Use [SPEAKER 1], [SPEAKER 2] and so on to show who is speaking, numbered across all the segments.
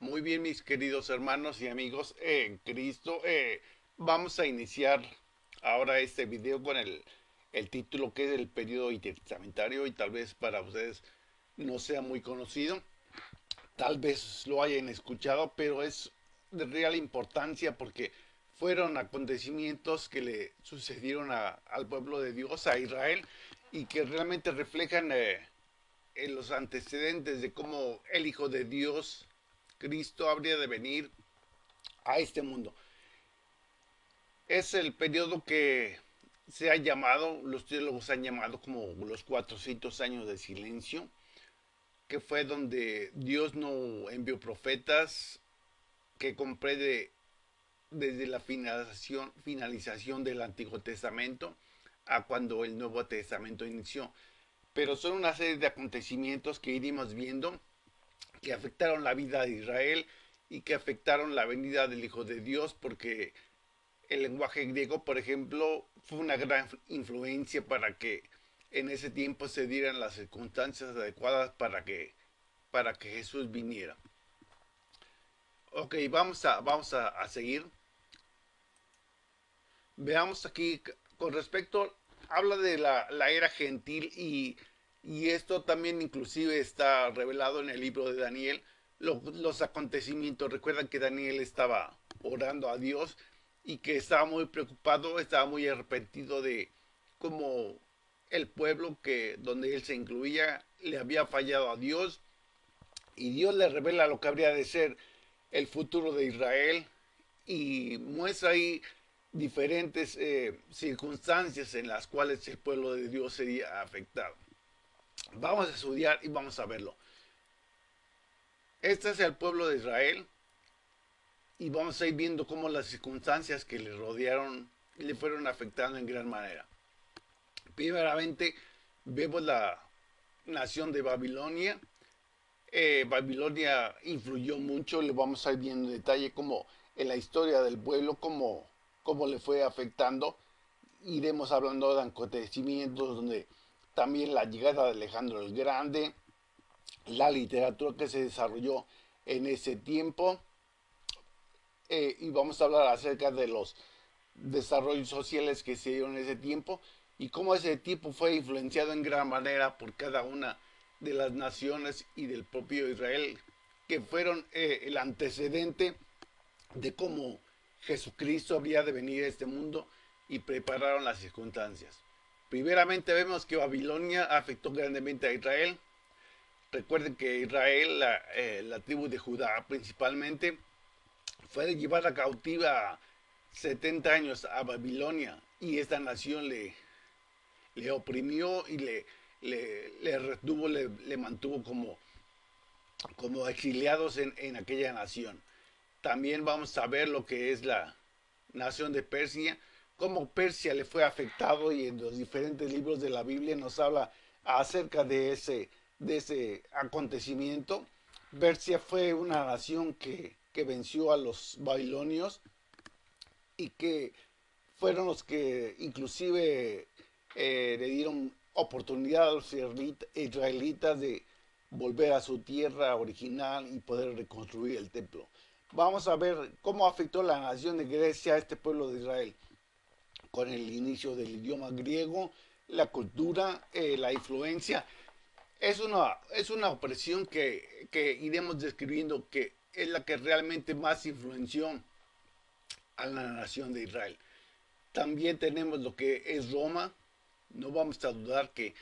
[SPEAKER 1] Muy bien, mis queridos hermanos y amigos en Cristo. Vamos a iniciar ahora este video con el título que es el periodo intertestamentario y tal vez para ustedes no sea muy conocido. Tal vez lo hayan escuchado, pero es de real importancia porque fueron acontecimientos que le sucedieron al pueblo de Dios, a Israel, y que realmente reflejan en los antecedentes de cómo el Hijo de Dios, Cristo, habría de venir a este mundo. Es el periodo que se ha llamado, los teólogos han llamado como los 400 años de silencio, que fue donde Dios no envió profetas, que comprende desde la finalización del Antiguo Testamento a cuando el Nuevo Testamento inició. Pero son una serie de acontecimientos que iremos viendo que afectaron la vida de Israel y que afectaron la venida del Hijo de Dios, porque el lenguaje griego, por ejemplo, fue una gran influencia para que en ese tiempo se dieran las circunstancias adecuadas para que Jesús viniera. Ok, vamos a seguir. Veamos aquí, con respecto, habla de la era gentil y esto también inclusive está revelado en el libro de Daniel, los acontecimientos. Recuerdan que Daniel estaba orando a Dios y que estaba muy preocupado, estaba muy arrepentido de cómo el pueblo que donde él se incluía le había fallado a Dios, y Dios le revela lo que habría de ser el futuro de Israel y muestra ahí diferentes circunstancias en las cuales el pueblo de Dios sería afectado. Vamos a estudiar y vamos a verlo. Este es el pueblo de Israel y vamos a ir viendo cómo las circunstancias que le rodearon le fueron afectando en gran manera. Primeramente, vemos la nación de Babilonia. Babilonia influyó mucho, lo vamos a ir viendo en detalle como en la historia del pueblo, cómo le fue afectando. Iremos hablando de acontecimientos donde también la llegada de Alejandro el Grande, la literatura que se desarrolló en ese tiempo, y vamos a hablar acerca de los desarrollos sociales que se dieron en ese tiempo y cómo ese tiempo fue influenciado en gran manera por cada una de las naciones y del propio Israel, que fueron el antecedente de cómo Jesucristo habría de venir a este mundo y prepararon las circunstancias. Primeramente vemos que Babilonia afectó grandemente a Israel. Recuerden que Israel, la tribu de Judá principalmente, fue llevada cautiva 70 años a Babilonia y esta nación le oprimió y le retuvo, le mantuvo como exiliados en aquella nación. También vamos a ver lo que es la nación de Persia, cómo Persia le fue afectado, y en los diferentes libros de la Biblia nos habla acerca de ese acontecimiento. Persia fue una nación que venció a los babilonios y que fueron los que inclusive le dieron oportunidad a los israelitas de volver a su tierra original y poder reconstruir el templo. Vamos a ver cómo afectó la nación de Grecia a este pueblo de Israel, con el inicio del idioma griego, la cultura, la influencia. Es una opresión que iremos describiendo, que es la que realmente más influenció a la nación de Israel. También tenemos lo que es Roma. No vamos a dudar que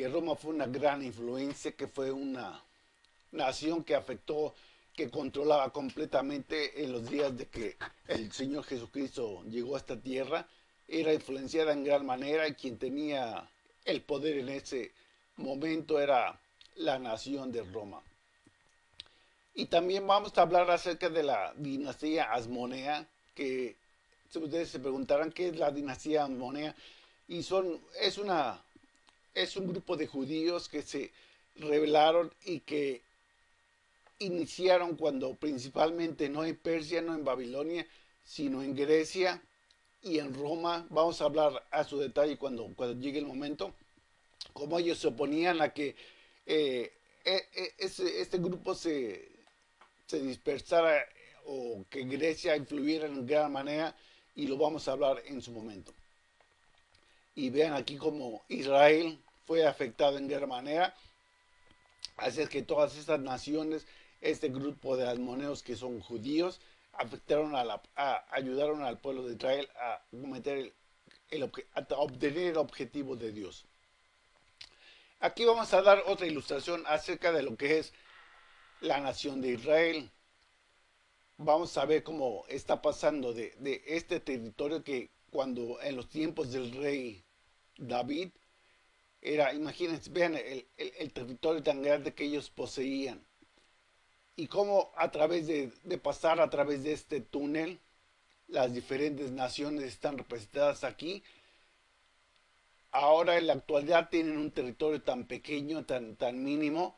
[SPEAKER 1] Roma fue una gran influencia, que fue una nación que afectó, que controlaba completamente en los días de que el Señor Jesucristo llegó a esta tierra. Era influenciada en gran manera y quien tenía el poder en ese momento era la nación de Roma. Y también vamos a hablar acerca de la dinastía Asmonea, que si ustedes se preguntarán qué es la dinastía Asmonea, y es un grupo de judíos que se rebelaron y que iniciaron cuando principalmente no en Persia, no en Babilonia, sino en Grecia y en Roma. Vamos a hablar a su detalle cuando llegue el momento, cómo ellos se oponían a que este grupo se dispersara o que Grecia influyera en gran manera, y lo vamos a hablar en su momento. Y vean aquí como Israel fue afectado en gran manera. Así es que todas estas naciones, este grupo de almoneos que son judíos, ayudaron al pueblo de Israel a cometer a obtener el objetivo de Dios. Aquí vamos a dar otra ilustración acerca de lo que es la nación de Israel. Vamos a ver cómo está pasando de este territorio que cuando en los tiempos del rey David era, imagínense, vean el territorio tan grande que ellos poseían y cómo a través de pasar a través de este túnel, las diferentes naciones están representadas aquí. Ahora en la actualidad tienen un territorio tan pequeño, tan mínimo,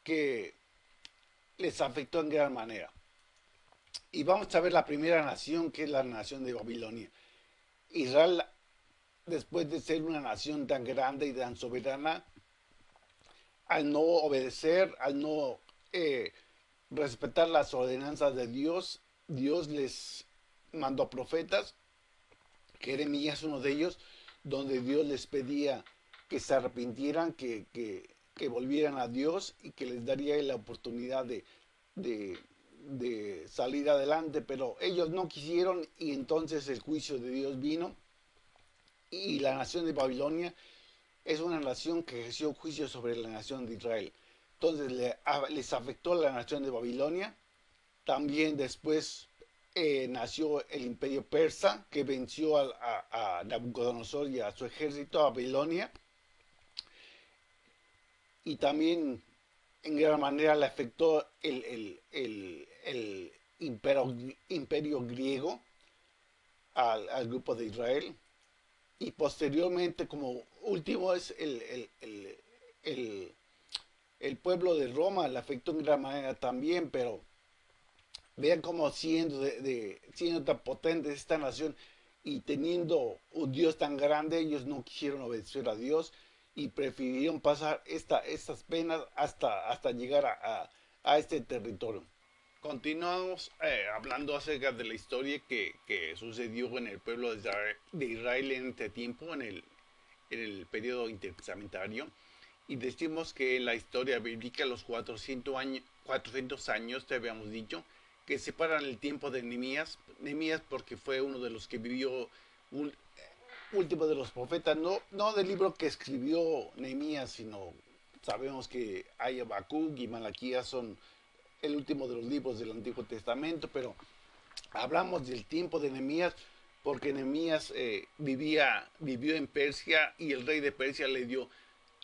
[SPEAKER 1] que les afectó en gran manera. Y vamos a ver la primera nación, que es la nación de Babilonia. Israel, después de ser una nación tan grande y tan soberana, al no obedecer, al no respetar las ordenanzas de Dios, Dios les mandó profetas, Jeremías uno de ellos, donde Dios les pedía que se arrepintieran, que volvieran a Dios y que les daría la oportunidad de salir adelante, pero ellos no quisieron y entonces el juicio de Dios vino y la nación de Babilonia es una nación que ejerció juicio sobre la nación de Israel. Entonces les afectó la nación de Babilonia. También después nació el imperio persa que venció a Nabucodonosor y a su ejército a Babilonia. Y también en gran manera le afectó el imperio griego al grupo de Israel. Y posteriormente, como último, es el pueblo de Roma, le afectó en gran manera también, pero vean cómo siendo tan potente esta nación y teniendo un Dios tan grande, ellos no quisieron obedecer a Dios y prefirieron pasar estas penas hasta llegar a este territorio. Continuamos hablando acerca de la historia que sucedió en el pueblo de Israel en este tiempo, en el periodo intertestamentario. Y decimos que en la historia bíblica, los 400 años, te habíamos dicho, que separan el tiempo de Nehemías. Nehemías porque fue uno de los que vivió un, último de los profetas, no del libro que escribió Nehemías, sino sabemos que hay Habacuc y Malaquías son el último de los libros del Antiguo Testamento, pero hablamos del tiempo de Nehemías porque Nehemías vivió en Persia y el rey de Persia le dio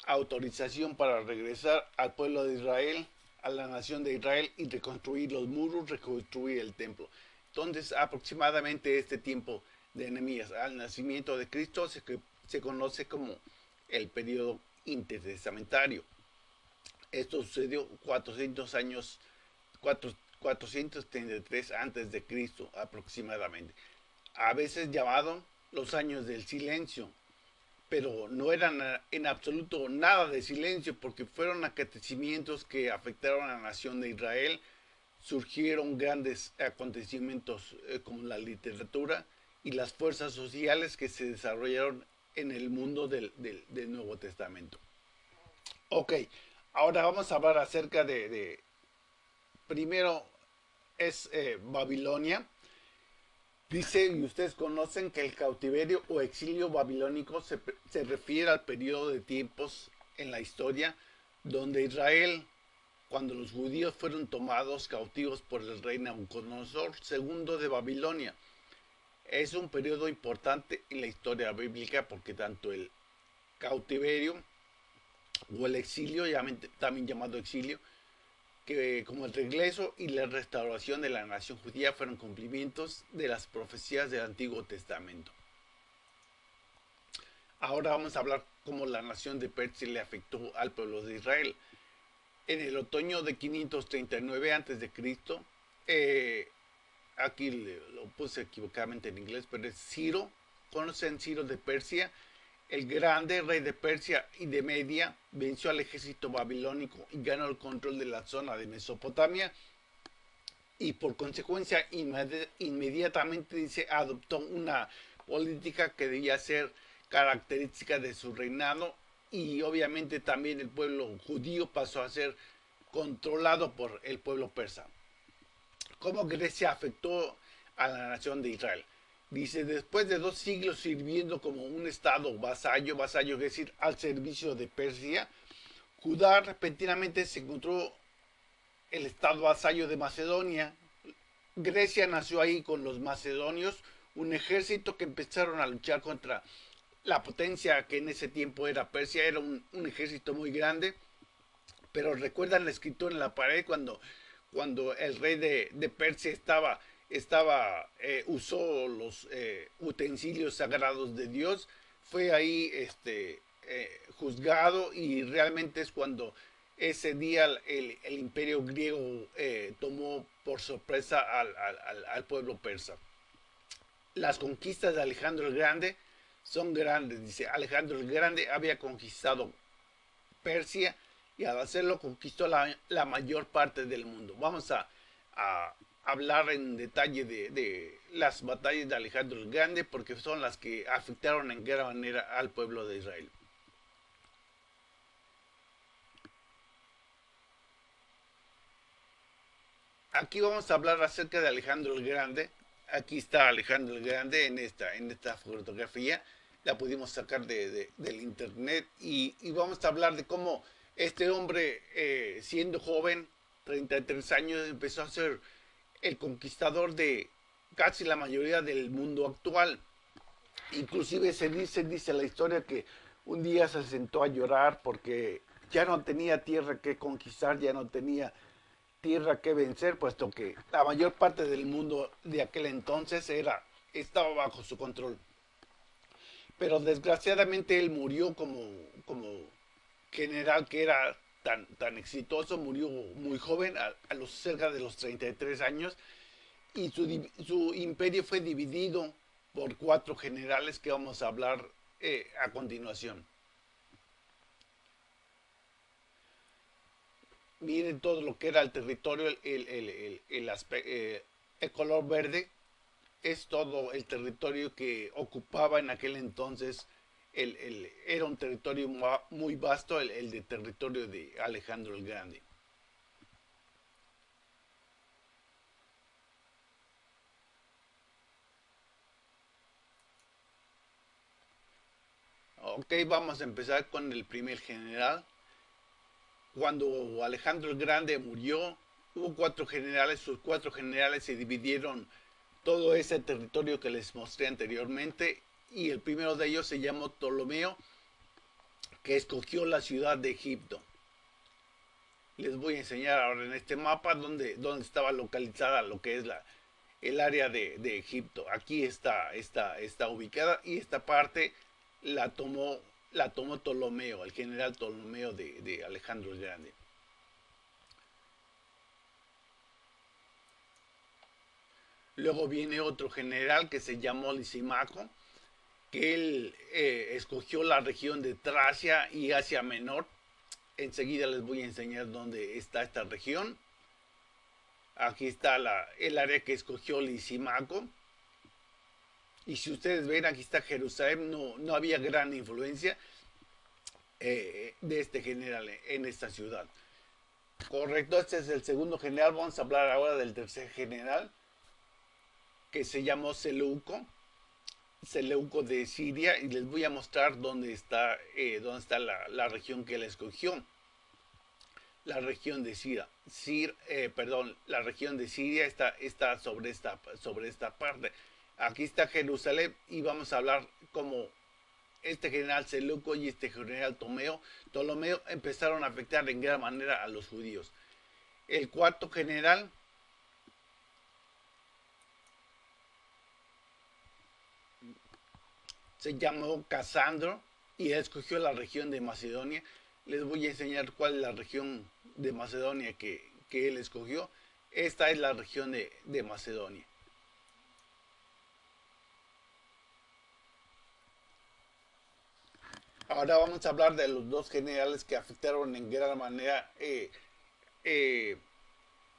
[SPEAKER 1] autorización para regresar al pueblo de Israel, a la nación de Israel y reconstruir los muros, reconstruir el templo. Entonces, aproximadamente este tiempo de Nehemías al nacimiento de Cristo se conoce como el periodo intertestamentario. Esto sucedió 400 años, 433 antes de Cristo aproximadamente. A veces llamado los años del silencio, pero no eran en absoluto nada de silencio porque fueron acontecimientos que afectaron a la nación de Israel. Surgieron grandes acontecimientos como la literatura y las fuerzas sociales que se desarrollaron en el mundo del Nuevo Testamento. Ok, ahora vamos a hablar acerca primero es Babilonia. Dice, y ustedes conocen que el cautiverio o exilio babilónico se refiere al periodo de tiempos en la historia donde Israel, cuando los judíos fueron tomados cautivos por el rey Nabucodonosor II de Babilonia. Es un periodo importante en la historia bíblica porque tanto el cautiverio o el exilio, también llamado exilio, que como el regreso y la restauración de la nación judía fueron cumplimientos de las profecías del Antiguo Testamento. Ahora vamos a hablar cómo la nación de Persia le afectó al pueblo de Israel. En el otoño de 539 a.C., aquí lo puse equivocadamente en inglés, pero es Ciro, conocen Ciro de Persia, el grande rey de Persia y de Media, venció al ejército babilónico y ganó el control de la zona de Mesopotamia y por consecuencia inmediatamente dice adoptó una política que debía ser característica de su reinado y obviamente también el pueblo judío pasó a ser controlado por el pueblo persa. ¿Cómo Grecia afectó a la nación de Israel? Dice, después de 2 siglos sirviendo como un estado vasallo, es decir, al servicio de Persia, Judá repentinamente se encontró el estado vasallo de Macedonia. Grecia nació ahí con los macedonios, un ejército que empezaron a luchar contra la potencia que en ese tiempo era Persia. Era un ejército muy grande, pero recuerdan la escritura en la pared cuando el rey de Persia usó los utensilios sagrados de Dios, fue ahí juzgado y realmente es cuando ese día el imperio griego tomó por sorpresa al pueblo persa. Las conquistas de Alejandro el Grande son grandes. Dice, Alejandro el Grande había conquistado Persia y al hacerlo conquistó la mayor parte del mundo. Vamos a hablar en detalle de las batallas de Alejandro el Grande porque son las que afectaron en gran manera al pueblo de Israel. Aquí vamos a hablar acerca de Alejandro el Grande. Aquí está Alejandro el Grande en esta fotografía. La pudimos sacar del internet y vamos a hablar de cómo este hombre, siendo joven, 33 años, empezó a ser el conquistador de casi la mayoría del mundo actual. Inclusive dice la historia que un día se sentó a llorar porque ya no tenía tierra que conquistar, ya no tenía tierra que vencer, puesto que la mayor parte del mundo de aquel entonces estaba bajo su control. Pero desgraciadamente él murió como general que era tan exitoso, murió muy joven, a los cerca de los 33 años, y su imperio fue dividido por 4 generales que vamos a hablar a continuación. Miren todo lo que era el territorio, el color verde es todo el territorio que ocupaba en aquel entonces. Era un territorio muy vasto, el de territorio de Alejandro el Grande. Ok, vamos a empezar con el primer general. Cuando Alejandro el Grande murió, hubo 4 generales, sus 4 generales se dividieron todo ese territorio que les mostré anteriormente y el primero de ellos se llamó Ptolomeo, que escogió la ciudad de Egipto. Les voy a enseñar ahora en este mapa donde estaba localizada lo que es el área de Egipto. Aquí está ubicada y esta parte la tomó, la tomó Ptolomeo, el general Ptolomeo de Alejandro el Grande. Luego viene otro general que se llamó Lisimaco, que él escogió la región de Tracia y Asia Menor. Enseguida les voy a enseñar dónde está esta región. Aquí está el área que escogió Lisimaco. Y si ustedes ven, aquí está Jerusalén. No había gran influencia de este general en esta ciudad. Correcto, este es el segundo general. Vamos a hablar ahora del tercer general, que se llamó Seleuco de Siria, y les voy a mostrar dónde está la región que él escogió. La región de Siria, la región de Siria está sobre esta parte. Aquí está Jerusalén y vamos a hablar cómo este general Seleuco y este general Ptolomeo empezaron a afectar en gran manera a los judíos. El cuarto general se llamó Casandro y él escogió la región de Macedonia. Les voy a enseñar cuál es la región de Macedonia que él escogió. Esta es la región de Macedonia. Ahora vamos a hablar de los 2 generales que afectaron en gran manera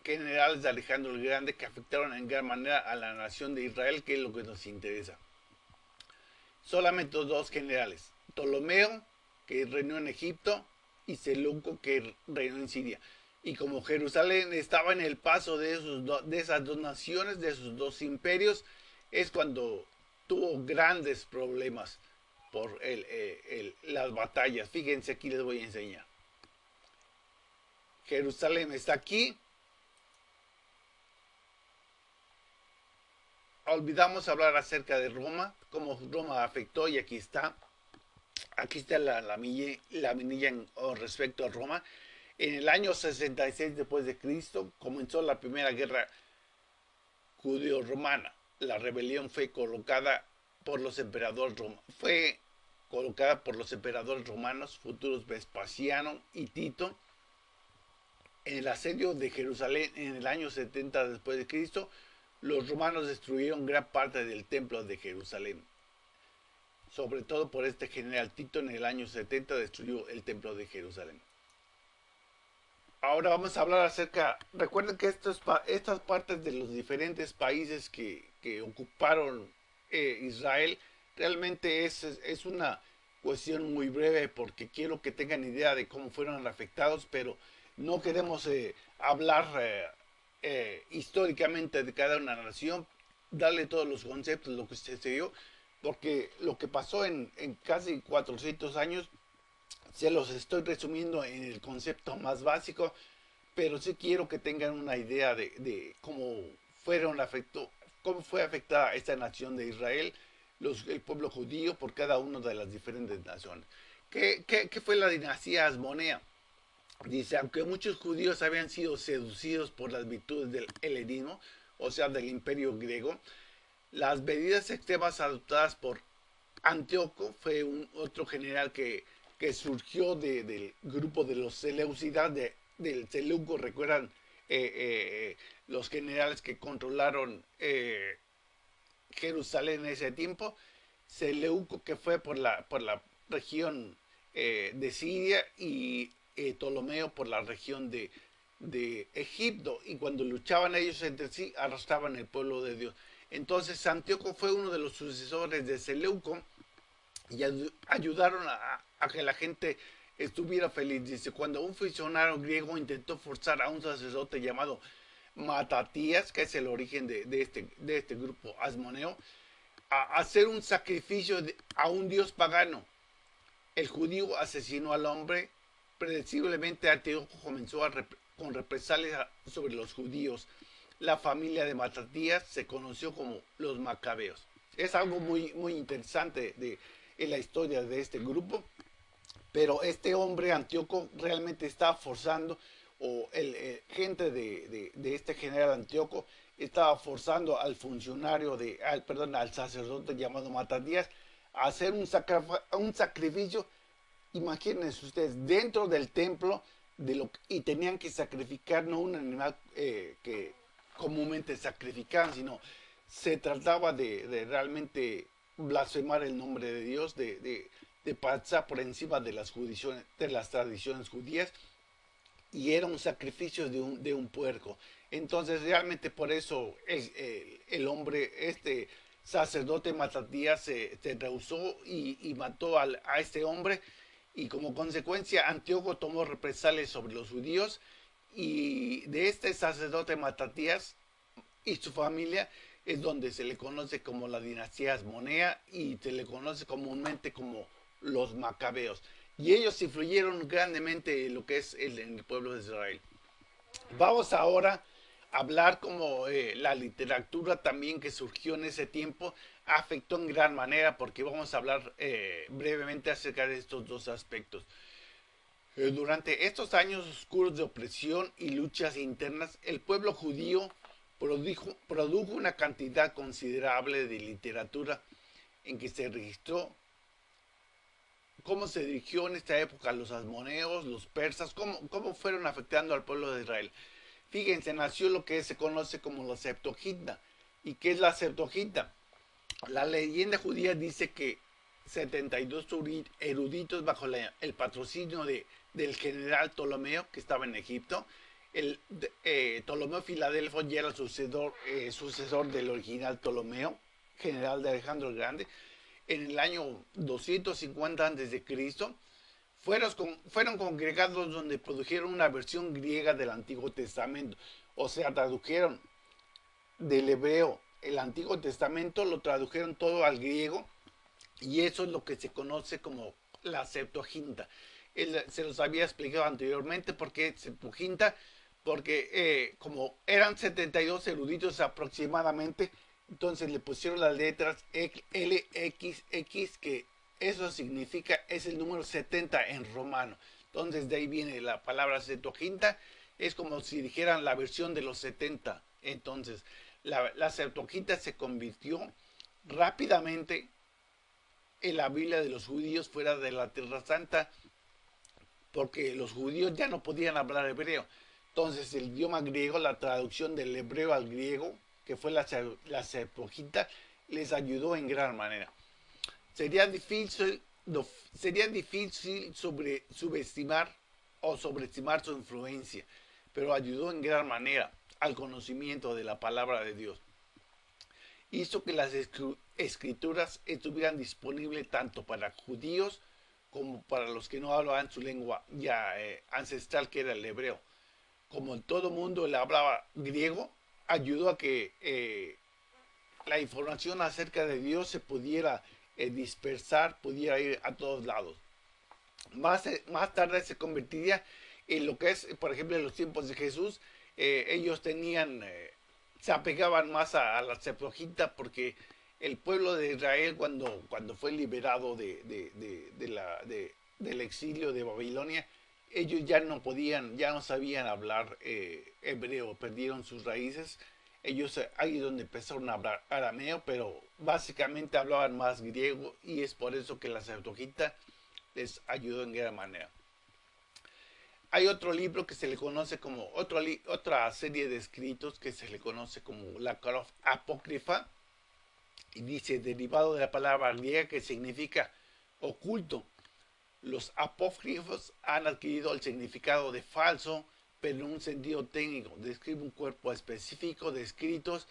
[SPEAKER 1] generales de Alejandro el Grande que afectaron en gran manera a la nación de Israel, que es lo que nos interesa. Solamente dos generales, Ptolomeo, que reinó en Egipto, y Seleuco, que reinó en Siria. Y como Jerusalén estaba en el paso de esas dos naciones, de esos dos imperios, es cuando tuvo grandes problemas por las batallas. Fíjense, aquí les voy a enseñar. Jerusalén está aquí. Olvidamos hablar acerca de Roma, cómo Roma afectó, y aquí está. Aquí está la minilla respecto a Roma. En el año 66 después de Cristo comenzó la primera guerra judeo-romana. La rebelión fue colocada por los emperadores romanos futuros Vespasiano y Tito. En el asedio de Jerusalén en el año 70 después de Cristo, los romanos destruyeron gran parte del templo de Jerusalén. Sobre todo por este general Tito, en el año 70 destruyó el templo de Jerusalén. Ahora vamos a hablar acerca, recuerden que estas partes de los diferentes países que ocuparon Israel, realmente es una cuestión muy breve porque quiero que tengan idea de cómo fueron afectados, pero no queremos hablar históricamente de cada una nación, darle todos los conceptos, lo que sucedió, porque lo que pasó en casi 400 años se los estoy resumiendo en el concepto más básico, pero sí quiero que tengan una idea de cómo cómo fue afectada esta nación de Israel, el pueblo judío, por cada una de las diferentes naciones. ¿Qué fue la dinastía Asmonea? Dice, aunque muchos judíos habían sido seducidos por las virtudes del helenismo, o sea, del imperio griego, las medidas extremas adoptadas por Antíoco, fue otro general que surgió del grupo de los Seleucidas, del Seleuco. Recuerdan los generales que controlaron Jerusalén en ese tiempo. Seleuco, que fue por la región de Siria, y Ptolomeo por la región de Egipto, y cuando luchaban ellos entre sí arrastraban el pueblo de Dios. Entonces Antíoco fue uno de los sucesores de Seleuco y ayudaron a que la gente estuviera feliz. Dice, cuando un funcionario griego intentó forzar a un sacerdote llamado Matatías, que es el origen de este grupo asmoneo, a hacer un sacrificio a un dios pagano, el judío asesinó al hombre. Predeciblemente Antíoco comenzó con represalias sobre los judíos. La familia de Matatías se conoció como los Macabeos. Es algo muy, muy interesante en la historia de este grupo, pero este hombre Antíoco realmente estaba forzando, o gente de este general Antíoco estaba forzando al funcionario, al sacerdote llamado Matatías, a hacer un sacrificio. Imagínense ustedes, dentro del templo, y tenían que sacrificar no un animal que comúnmente sacrificaban, sino se trataba de realmente blasfemar el nombre de Dios, de pasar por encima de las tradiciones judías, y era un sacrificio de un puerco. Entonces realmente por eso el hombre, este sacerdote Matatías, se rehusó y mató a este hombre, y como consecuencia Antíoco tomó represalias sobre los judíos, y de este sacerdote Matatías y su familia es donde se le conoce como la dinastía Asmonea, y se le conoce comúnmente como los Macabeos. Y ellos influyeron grandemente en lo que es en el pueblo de Israel. Vamos ahora a hablar como la literatura también que surgió en ese tiempo afectó en gran manera, porque vamos a hablar brevemente acerca de estos dos aspectos. Durante estos años oscuros de opresión y luchas internas, el pueblo judío produjo una cantidad considerable de literatura en que se registró cómo se dirigió en esta época los asmoneos, los persas, cómo fueron afectando al pueblo de Israel. Fíjense, nació lo que se conoce como la Septuaginta. ¿Y qué es la Septuaginta? La leyenda judía dice que 72 eruditos bajo el patrocinio del general Ptolomeo, que estaba en Egipto, Ptolomeo Filadelfo ya era el sucesor del original Ptolomeo, general de Alejandro el Grande, en el año 250 a.C., fueron congregados donde produjeron una versión griega del Antiguo Testamento. O sea, tradujeron del hebreo el Antiguo Testamento, lo tradujeron todo al griego, y eso es lo que se conoce como la Septuaginta. Se los había explicado anteriormente porque Septuaginta, porque como eran 72 eruditos aproximadamente, entonces le pusieron las letras LXX, que eso significa, es el número 70 en romano. Entonces de ahí viene la palabra Septuaginta, es como si dijeran la versión de los 70. Entonces la Septuaginta se convirtió rápidamente en la Biblia de los judíos fuera de la Tierra Santa, porque los judíos ya no podían hablar hebreo. Entonces el idioma griego, la traducción del hebreo al griego, que fue la Septuaginta, les ayudó en gran manera. Sería difícil, subestimar o sobreestimar su influencia, pero ayudó en gran manera al conocimiento de la palabra de Dios. Hizo que las escrituras estuvieran disponibles tanto para judíos como para los que no hablaban su lengua ya ancestral, que era el hebreo. Como en todo mundo le hablaba griego, ayudó a que la información acerca de Dios se pudiera dispersar, pudiera ir a todos lados. Más tarde se convertiría en lo que es, por ejemplo, en los tiempos de Jesús, ellos tenían, se apegaban más la Septuaginta, porque el pueblo de Israel, cuando fue liberado del exilio de Babilonia, ellos ya no podían, ya no sabían hablar hebreo, perdieron sus raíces. Ellos ahí es donde empezaron a hablar arameo, pero básicamente hablaban más griego, y es por eso que la Septuaginta les ayudó en gran manera. Hay otro libro que se le conoce como, otra serie de escritos que se le conoce como la Apócrifa, y dice, derivado de la palabra griega que significa oculto. Los apócrifos han adquirido el significado de falso, pero en un sentido técnico. Describe un cuerpo específico de escritos.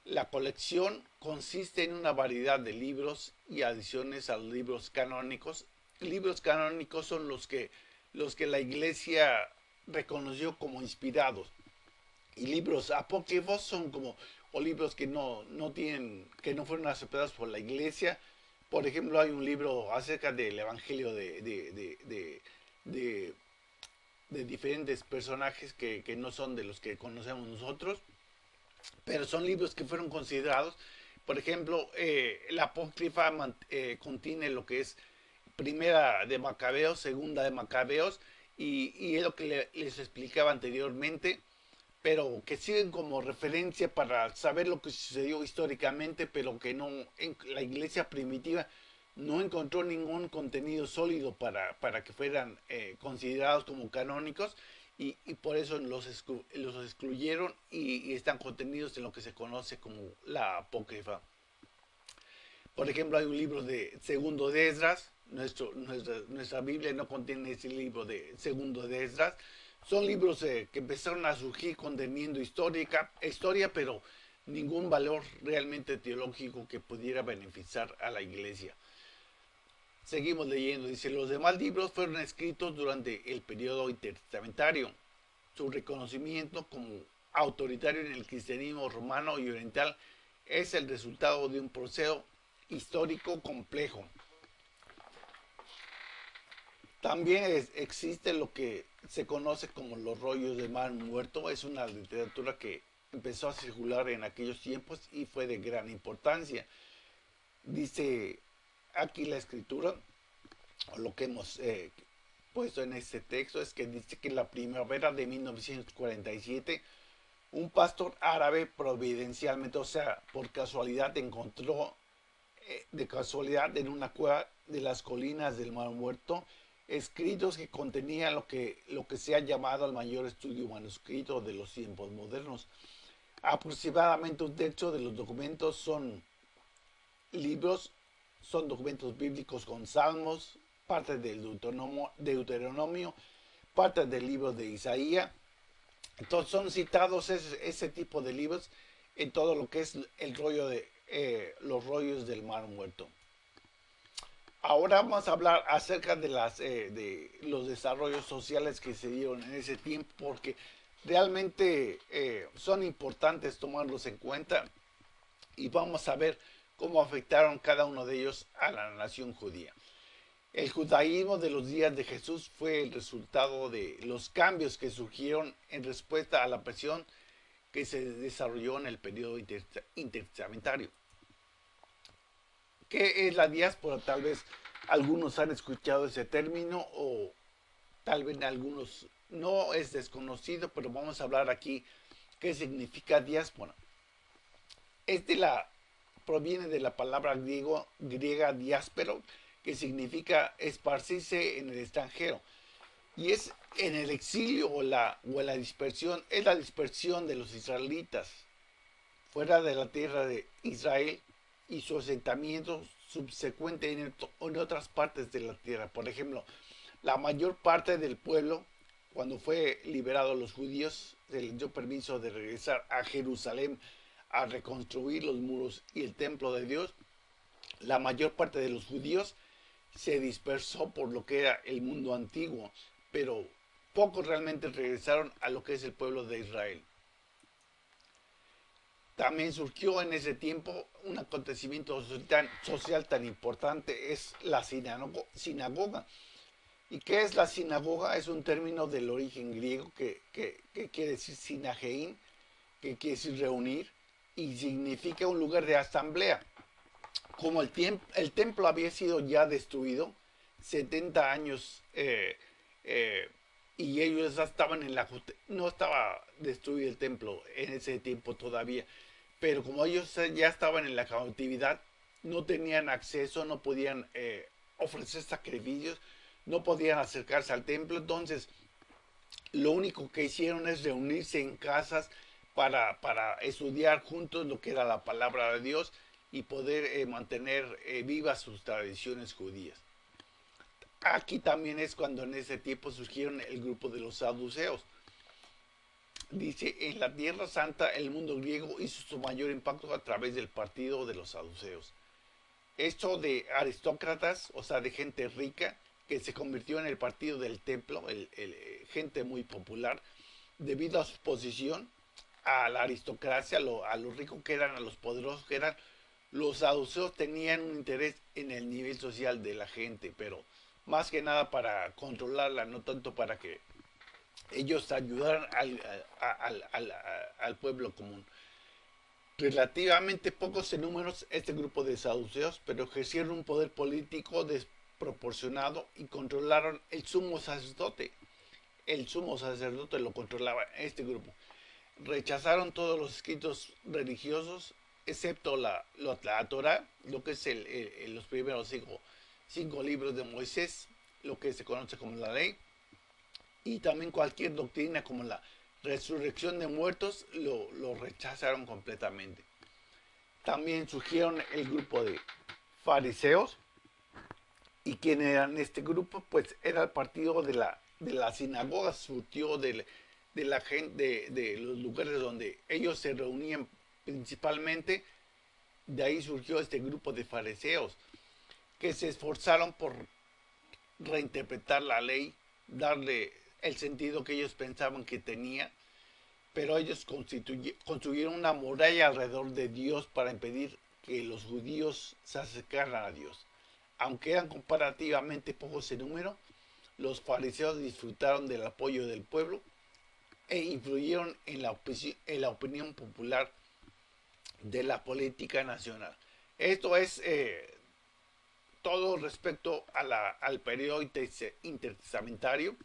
[SPEAKER 1] La colección consiste en una variedad de libros y adiciones a los libros canónicos. Libros canónicos son los que la iglesia reconoció como inspirados. Y libros apócrifos son como, o libros que no tienen, que no fueron aceptados por la iglesia. Por ejemplo, hay un libro acerca del evangelio de diferentes personajes que no son de los que conocemos nosotros, pero son libros que fueron considerados. Por ejemplo, la Apócrifa contiene lo que es primera de Macabeos, segunda de Macabeos, y es lo que les explicaba anteriormente, pero que sirven como referencia para saber lo que sucedió históricamente, pero que no, en la iglesia primitiva no encontró ningún contenido sólido para que fueran considerados como canónicos, y por eso los excluyeron, y están contenidos en lo que se conoce como la Apócrifa. Por ejemplo, hay un libro de Segundo de Esdras. Nuestra Biblia no contiene ese libro de Segundo de Esdras. Son libros que empezaron a surgir conteniendo historia, pero ningún valor realmente teológico que pudiera beneficiar a la iglesia. Seguimos leyendo. Dice, los demás libros fueron escritos durante el periodo intertestamentario. Su reconocimiento como autoritario en el cristianismo romano y oriental es el resultado de un proceso histórico complejo. También existe lo que se conoce como los rollos de Mar Muerto. Es una literatura que empezó a circular en aquellos tiempos y fue de gran importancia. Dice aquí la escritura, o lo que hemos puesto en este texto, es que dice que en la primavera de 1947, un pastor árabe providencialmente, o sea, por casualidad, encontró de casualidad en una cueva de las colinas del Mar Muerto escritos que contenían lo que se ha llamado el mayor estudio manuscrito de los tiempos modernos. Aproximadamente un tercio de los documentos son documentos bíblicos con salmos, parte del Deuteronomio, parte del libro de Isaías, Entonces son citados ese tipo de libros en todo lo que es el rollo de los rollos del Mar Muerto. Ahora vamos a hablar acerca de los desarrollos sociales que se dieron en ese tiempo, porque realmente son importantes tomarlos en cuenta y vamos a ver cómo afectaron cada uno de ellos a la nación judía. El judaísmo de los días de Jesús fue el resultado de los cambios que surgieron en respuesta a la presión que se desarrolló en el periodo intertestamentario. ¿Qué es la diáspora? Tal vez algunos han escuchado ese término o tal vez algunos no, es desconocido, pero vamos a hablar aquí qué significa diáspora. Es de la, proviene de la palabra griega diáspero, que significa esparcirse en el extranjero. Y es en el exilio o la dispersión, es la dispersión de los israelitas fuera de la tierra de Israel y su asentamiento subsecuente en otras partes de la tierra. Por ejemplo, la mayor parte del pueblo, cuando fue liberado los judíos, se les dio permiso de regresar a Jerusalén a reconstruir los muros y el templo de Dios. La mayor parte de los judíos se dispersó por lo que era el mundo antiguo, pero pocos realmente regresaron a lo que es el pueblo de Israel. También surgió en ese tiempo un acontecimiento social tan importante, es la sinagoga. ¿Y qué es la sinagoga? Es un término del origen griego que quiere decir sinagein, que quiere decir reunir, y significa un lugar de asamblea. Como el templo había sido ya destruido, 70 años, y ellos ya estaban en la... No estaba destruido el templo en ese tiempo todavía, pero como ellos ya estaban en la cautividad, no tenían acceso, no podían ofrecer sacrificios, no podían acercarse al templo, entonces lo único que hicieron es reunirse en casas para estudiar juntos lo que era la palabra de Dios y poder mantener vivas sus tradiciones judías. Aquí también es cuando en ese tiempo surgieron el grupo de los saduceos. Dice, en la Tierra Santa el mundo griego hizo su mayor impacto a través del partido de los saduceos. Esto de aristócratas, o sea, de gente rica, que se convirtió en el partido del templo, gente muy popular, debido a su posición, a la aristocracia, a lo ricos que eran, a los poderosos que eran. Los saduceos tenían un interés en el nivel social de la gente, pero más que nada para controlarla, no tanto para que ellos ayudaran al pueblo común. Relativamente pocos en números este grupo de saduceos, pero ejercieron un poder político desproporcionado y controlaron el sumo sacerdote. El sumo sacerdote lo controlaba este grupo. Rechazaron todos los escritos religiosos, excepto la Torah, lo que es los primeros cinco libros de Moisés, lo que se conoce como la ley, y también cualquier doctrina como la resurrección de muertos lo rechazaron completamente. También surgieron el grupo de fariseos, y quien eran este grupo, pues era el partido de la sinagoga, surgió de la gente, de los lugares donde ellos se reunían principalmente. De ahí surgió este grupo de fariseos que se esforzaron por reinterpretar la ley, darle el sentido que ellos pensaban que tenía, pero ellos construyeron una muralla alrededor de Dios para impedir que los judíos se acercaran a Dios. Aunque eran comparativamente pocos en número, los fariseos disfrutaron del apoyo del pueblo e influyeron en la opinión popular de la política nacional. Esto es todo respecto al periodo intertestamentario.